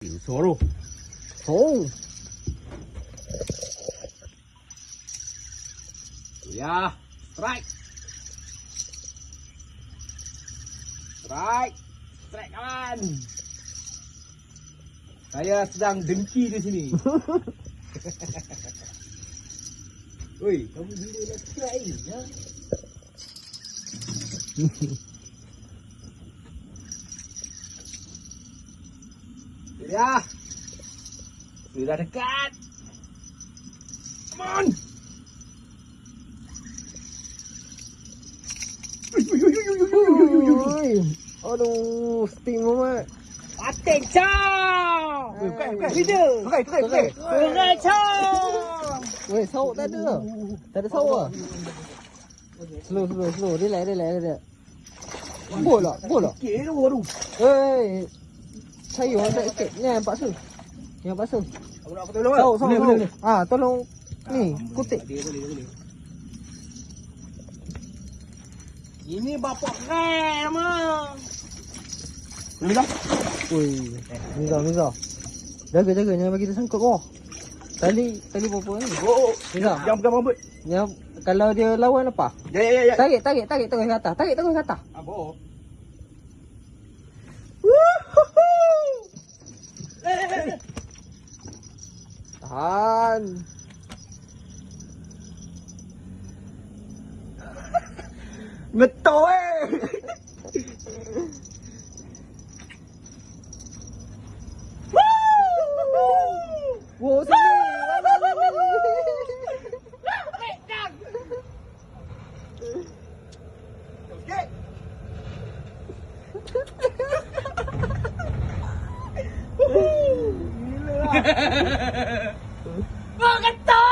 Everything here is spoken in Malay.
Suruh. Oh. Ya, strike. Strike. Strike kawan. Saya sedang dengki di sini. Oi, kamu bila nak strike ni, ya? Ya. Sudah dekat. Come on. Oi. Aduh, steam amat. Attention. Bukan. Video. Bukan. Weh, sauk tak ada. Tak ada sauk ah. Slow. Relax. Bola. Sikit tu baru. Hei. Saya orang tak sikit. Ni yang paksa. Aku tolong. Sauk. Boleh. Ah, tolong ni, kutip. Boleh. Ini bapak keren mah. Boleh tak? Ui, Miza. Jaga, jangan bagi dia sangkut bawah. Tali berapa ni? Oh, Miza. yang pegang rambut. Yang kalau dia lawan apa? Ya. Tarik terus ke atas. Tarik terus ke atas. Apa? Tahan. Ngetok Wow, sini. Wah, ngetok!